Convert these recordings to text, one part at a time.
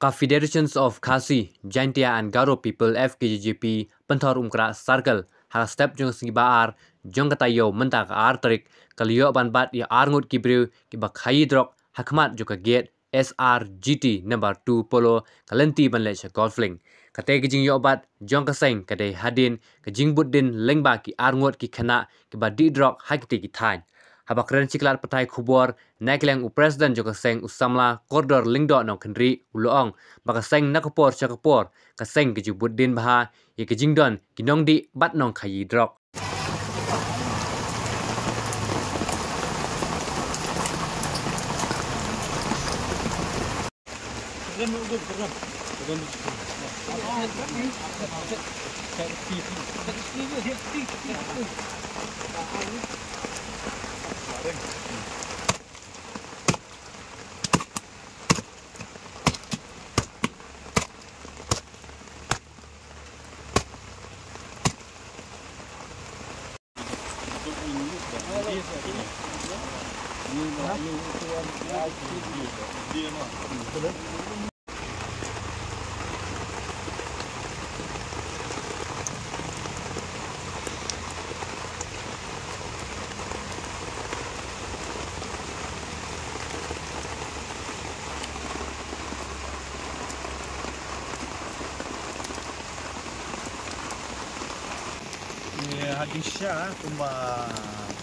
Confederations of Khasi, Jaintia and Garo People FKJP Penthor Umkra Circle ha step jong singibaar jong katayo mentak artrik kaliyo banbat ya arngut kibriu kibak hayidrok hakmat joka gate SRGT number 2 polo kalenti banlech golfling kate gijing yobat jong kaseng kade hadin gijing buddin lengba ki arngut ki khana kiba didrok hakiti ki thain habak ren ciklat patai khubor nakleng president joka seng usamla koridor lingdo no kendri uloong baka seng nakapor chakapor ka seng giju buddin baha ye gijing don kinong di bat nong khayi drok Hadis Syah kumba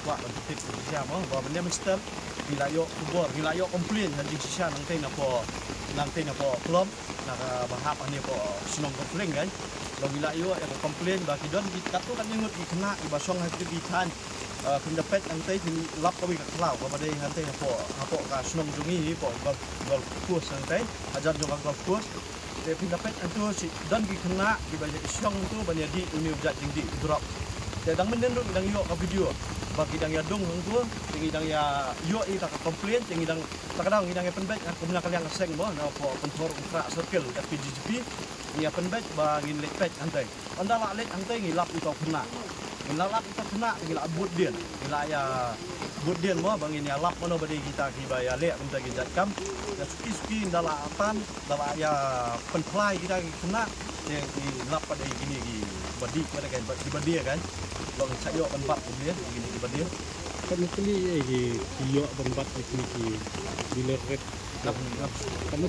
kuat untuk Syah mah bahawa benda mesti wilayah kubur wilayah komplain hadis Syah nanti napo kelom nak bahap ni po senong komplain kan lo wilayah yang komplain bagi don kita tu kan ngut kena ibasong hati bitan pendapet nanti lap kami kelau kepada nanti napo ka senong jungi po gol kurs nanti ajar juga gol kurs pendapet itu si don kena dibaca isong tu banyak di universitas tinggi drop sedang menenduk dang yo ka video bagi dang ya dong tu tinggi dang ya yo i tak komplain tinggi dang kadang dang ya penbaik kemudian kalian ngeseng bo na po pentor ultra circle FPGP ya penbaik bagi lepet antai anda la lek antai ngilap itu kena ngilap itu kena ngilap budien ngilap ya budien mo bang ini lap mono bagi kita kibaya lek untuk kita kam ya suki ndala atan ndala ya penplai kita kena yang lap pada gini badi pada kan badi kan long sayo tempat kemudian begini di badir kan kali iyo tempat ini dileret kan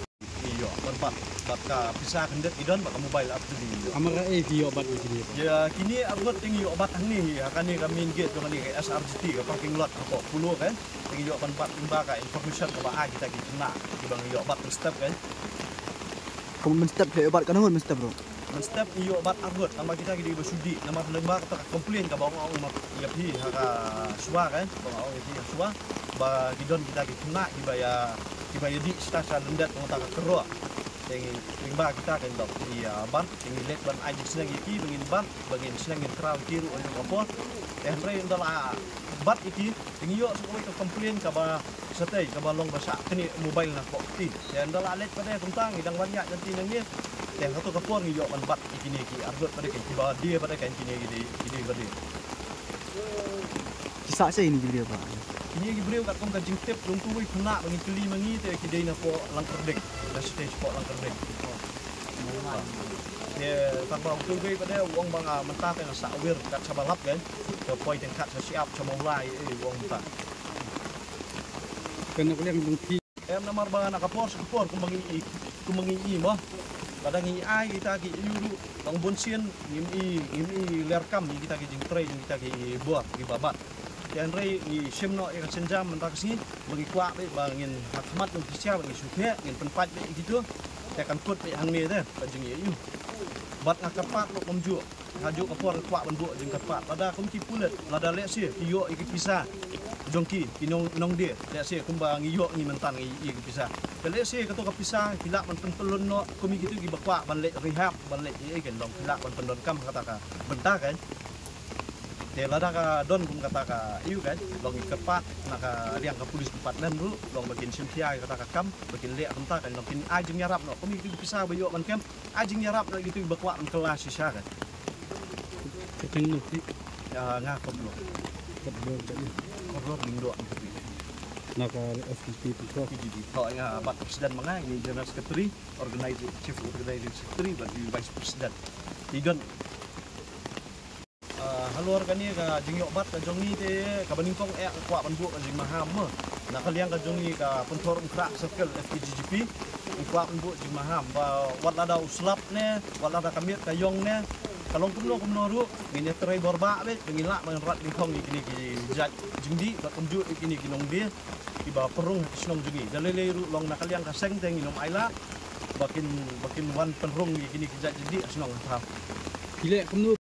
iyo tempat baka bisa hendak idon baka mobile up di amara iyo bat di sini ya kini argot tinggi obat ni akan ni kami gate dengan ni SRGT ke parking lot apa puluh kan tinggi iyo tempat timba ka information ke ba kita kena di bang iyo obat step kan kamu step ke obat kan step bro step iyo obat argot tambah kita di bersudi nama lembah kita komplain ke bawang umat ya pi haka suwa kan bawang itu ya suwa ba gidon kita kena dibaya di stasiun rendat mengata kero yang lembah kita kan dok di ban yang let ban aja senang iki bengin ban bengin senang krau kiru untuk opor henry undala bat iki iyo semua ke komplain ke ba setay ke balong basa kini mobile na kok ti dan undala let pada tentang idang banyak nanti nangnya yang satu kapur ni yo manbat ikini ki argot pada kan tiba dia pada kan kini gini berde kisah saya ini dia pak kini gi breu kat kom kan jingtep lung kuwi kena bangi keli mangi te ki dei na po langkerdek da stage po langkerdek ya tanpa kuwi pada wong bang mentah kan sawir kat sabalap kan ke point yang kat siap sama mulai wong mentah kan aku yang mungkin namar bang nak kapor kumangi mah kadang ini ai kita ki ilu bang bonsian ini lerkam kita ki jing tray kita ki buat ki babat dan rei ni semno yang senjam mentak sini bagi kuat bangin hakmat untuk siapa bagi suka ngin penpat gitu tekan kut hang ni dah jing iu bat ngakapat lo komju haju kapor kuat benbuk jing kapat pada komci pulet lada lek si iyo iki pisah jongki nong dia lek si kumbang iyo ni mentan iki pisah lek si ketu pisah hilak man pentelun no komi gitu gi bakwa ban lek rehab ban lek iki kan long hilak ban pendon kam kata ka bentar kan te lada ka don kum kata ka iu kan long ikepat naka liang ka polis tempat nan dulu long bagian simpia kata ka kam bagian lek bentar kan long kin ajing nyarap no komi gitu pisah bayo ban kam ajing nyarap no gitu bakwa kelas sisa kan keteng ya ngakop lo kedua koror lingdo nak FPP tu. PGD. Kalau yang bat presiden mengai ini general secretary, organizing chief organizing secretary, berarti vice president. Tiga. Halor kan ni ka jingyok bat ka jong ni te ka baningkong kwa ban buak ka jing maham. Nak kalian ka jong ni ka pentor ukrak circle FPGGP. Kwa ban buak jing maham ba wat ada uslap ne, wat ada kamit ka yong ne. Kalau kumno ru ngine terai borba be ngila man rat bingkong ni kini ki jat jingdi ba kunju kini kinong dia tiba perung snong jungi dalele ru long nak kalian ka seng teng inom aila bakin wan penrung ni kini ki jat jingdi snong ha. Pilih kamu